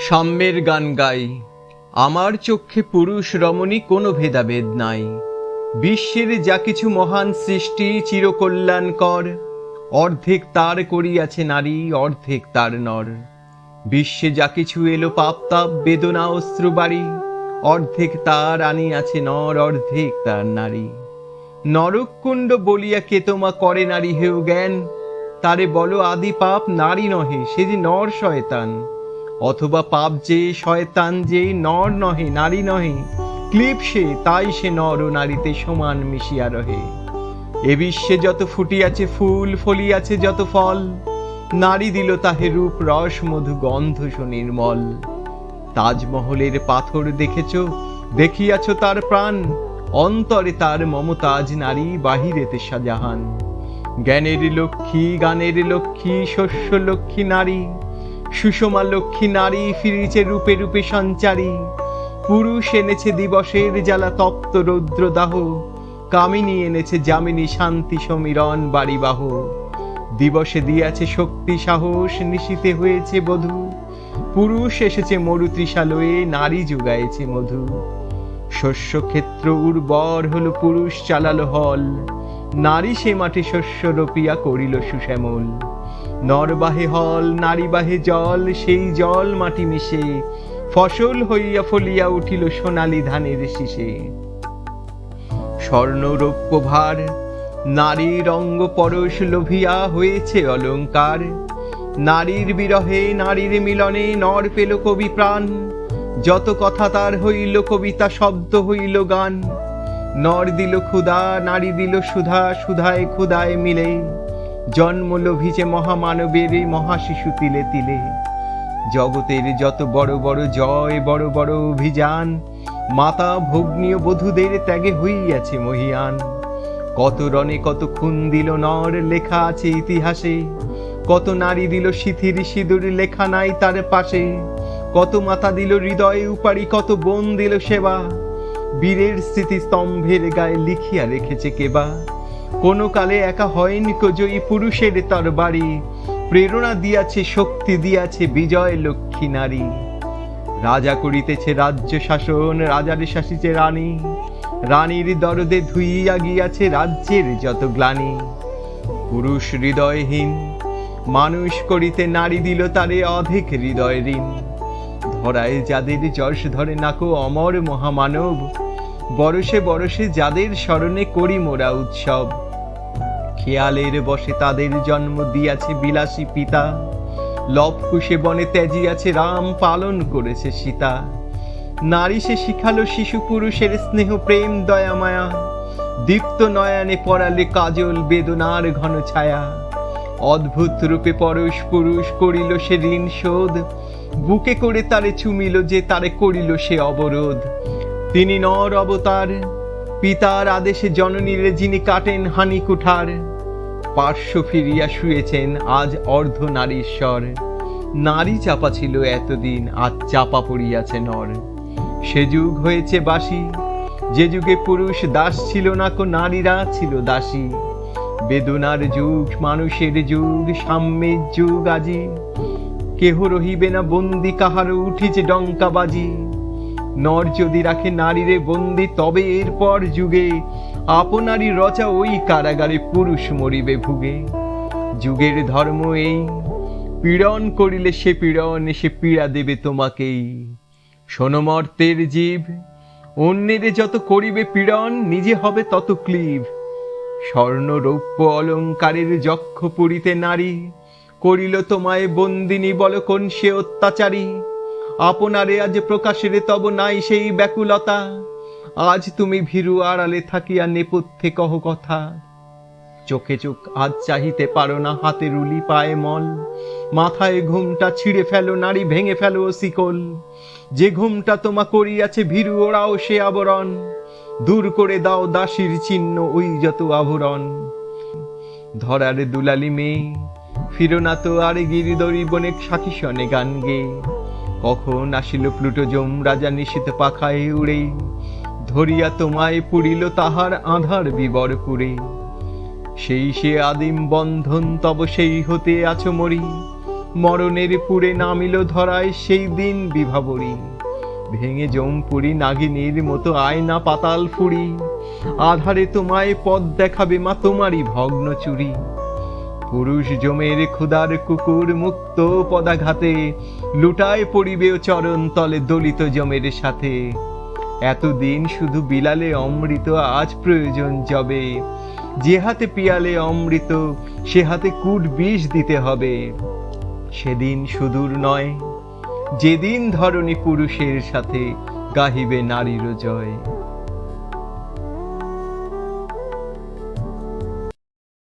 সাম্যের গান গাই। আমার চক্ষে পুরুষ রমণী কোনো ভেদাভেদ নাই। বিশ্বের যা কিছু মহান সৃষ্টি চিরকল্যাণকর, অর্ধেক তার করিয়াছে নারী, অর্ধেক তার নর। বিশ্বে যা কিছু এলো পাপ তাপ বেদনা অশ্রু বাড়ি, অর্ধেক তার আনিয়াছে নর, অর্ধেক তার নারী। নরককুণ্ড বলিয়া কে তোমা করে নারী হেউ জ্ঞান, তারে বলো আদি পাপ নারী নহে, সে যে নর শয়তান। অথবা পাপ যে শয়তান যে নর নহে নারী নহে, ক্লিপ সে তাই সে নর ও নারীতে সমান মিশিয়া রহে। এ বিশ্বে যত ফুটিয়াছে ফুল ফলিয়াছে যত ফল, নারী দিল তাহে রূপ রস মধু গন্ধ সুনির্মল। তাজমহলের পাথর দেখেছ, দেখিয়াছ তার প্রাণ, অন্তরে তার মমতাজ নারী, বাহিরেতে শাহজাহান। জ্ঞানের লক্ষ্মী গানের লক্ষ্মী শস্য লক্ষ্মী নারী, সুষমা লক্ষ্মী নারী ফিরিছে রূপে রূপে সঞ্চারী। পুরুষ এনেছে দিবসের জ্বালা তপ্ত রৌদ্রদাহ, কামিনী এনেছে যামিনী শান্তি সমীরণ বাড়িবাহ। দিবসে দিয়াছে শক্তি সাহস, নিশীতে হয়েছে বধূ, পুরুষ এসেছে মরু তৃষালয়ে, নারী যোগায়েছে মধু। শস্য ক্ষেত্র উর্বর হলো পুরুষ চালালো হল, নারী সে মাঠে শস্য রোপিয়া করিল সুশ্যামল। নর বাহে হল নারী বাহে জল, সেই জল মাটি মিশে ফসল হইয়া ফলিয়া উঠিল সোনালী ধানের শীষে। স্বর্ণ রৌপ্য ভার নারীর অঙ্গ পরশ লোভিয়া হয়েছে অলঙ্কার। নারীর বিরহে নারীর মিলনে নর পেল কবি প্রাণ, যত কথা তার হইল কবিতা শব্দ হইল গান। নর দিল ক্ষুধা নারী দিল সুধা, সুধায় ক্ষুধায় মিলে জন্ম লোভিছে মহামানবের মহাশিশু তিলে তিলে। জগতের যত বড় বড় জয় বড় বড় অভিযান, মাতা ভগ্নী ও বধূদের ত্যাগে হইয়াছে মহিয়ান। কত রণে কত খুন দিল নর, লেখা আছে ইতিহাসে, কত নারী দিল সিথির সিঁদুর, লেখা নাই তার পাশে। কত মাতা দিল হৃদয়ে উপাড়ি, কত বোন দিল সেবা, বীরের স্মৃতি স্তম্ভের গায়ে লিখিয়া রেখেছে কেবা। কোন কালে একা হয়নি কো জয়ী পুরুষের তরবারি, প্রেরণা দিয়াছে শক্তি দিয়াছে বিজয় লক্ষ্মী নারী। রাজা করিতেছে রাজ্য শাসন, রাজারে শাসিছে রানী, রানীর দরদে ধুইয়া গিয়াছে রাজ্যের যত গ্লানি। পুরুষ হৃদয়হীন মানুষ করিতে নারী দিল তারে অধিক হৃদয় ঋণ। ধরায় যাদের যশ ধরে নাকো অমর মহামানব, বরসে বরসে যাদের স্মরণে করি মোরা উৎসব। খেয়ালের বসে তাদের জন্ম দিয়াছে বিলাসী পিতা, লবকুশে বনে ত্যাজিয়াছে রাম, পালন করেছে সীতা। নারী সে শিখালো শিশু পুরুষের স্নেহ প্রেম দয়া মায়া, দীপ্ত নয়নে পরালে কাজল বেদনার ঘন ছায়া। অদ্ভুত রূপে পরশ পুরুষ করিল সে ঋণ শোধ, বুকে করে তারে চুমিল যে তারে করিল সে অবরোধ। তিনি নর অবতার, পিতার আদেশে জননীরে যিনি কাটেন হানি কুঠার। পার্শ্ব ফিরিয়া শুয়েছেন আজ অর্ধ নারীশ্বর, নারী চাপা ছিল এতদিন আজ চাপা পড়িয়াছে নর। সে যুগ হয়েছে বাসি, যে যুগে পুরুষ দাস ছিল না কো নারীরা ছিল দাসী। বেদনার যুগ মানুষের যুগ, সাম্যের যুগ আজি, কেহ রহিবে না বন্দি কাহারও উঠিছে ডঙ্কা বাজি। নর যদি রাখে নারীরে বন্দি, তবে এরপর যুগে আপনারই রচা ওই কারাগারে পুরুষ মরিবে ভুগে। যুগের ধর্ম এই, পীড়ন করিলে সে পীড়ন সে পীড়া দেবে তোমাকেই। শোনো মর্তের জীব, অন্যের যত করিবে পীড়ন, নিজে হবে তত ক্লীব। স্বর্ণ রৌপ্য অলঙ্কারের যক্ষ পুরীতে নারী, করিল তোমায় বন্দিনী বল কোন সে অত্যাচারী। আপনারে আজ প্রকাশের তব নাই সেই ব্যাকুলতা, আজ তুমি ভীরু আড়ালে থাকিয়া নেপথ্যে কহ কথা। চোখে চোখ আজ চাহিতে পারো না, হাতে রুলি পায়ে মল, মাথায় ঘুমটা ছিঁড়ে ফেলো নারী, ভেঙে ফেলো শিকল। যে ঘুমটা তোমা করিয়াছে ভীরু, ওরাও সে আবরণ, দূর করে দাও দাসীর চিহ্ন ওই যত আভরণ। ধরার দুলালি মেয়ে ফিরো না তো আর গিরিদরি বনে সাখী শনে গান গে। কখন আসিল প্লুটো যম রাজা নিশীথ পাখায় উড়ে, ধরিয়া তোমায় পুরিল তাহার আধার বিবর পুরে। সেই সে আদিম বন্ধন তব সেই হতে আছো মরি, মরণের পুরে নামিল ধরায় সেই দিন বিভাবরী। ভেঙে জমপুরি নাগিনীর মতো আয়না পাতাল ফুরি, আধারে তোমায় পথ দেখাবে মা তোমারই ভগ্ন চুরি। পুরুষ জমের ক্ষুদার কুকুর মুক্ত পদাঘাতে, লুটায় পড়িবে চরণ তলে দলিত জমের সাথে। এতদিন শুধু বিলালে অমৃত, আজ প্রয়োজন যবে, যে হাতে পিয়ালে অমৃত সে হাতে কূট বিষ দিতে হবে। সেদিন সুদূর নয়, যেদিন ধরণী পুরুষের সাথে গাহিবে নারীর জয়।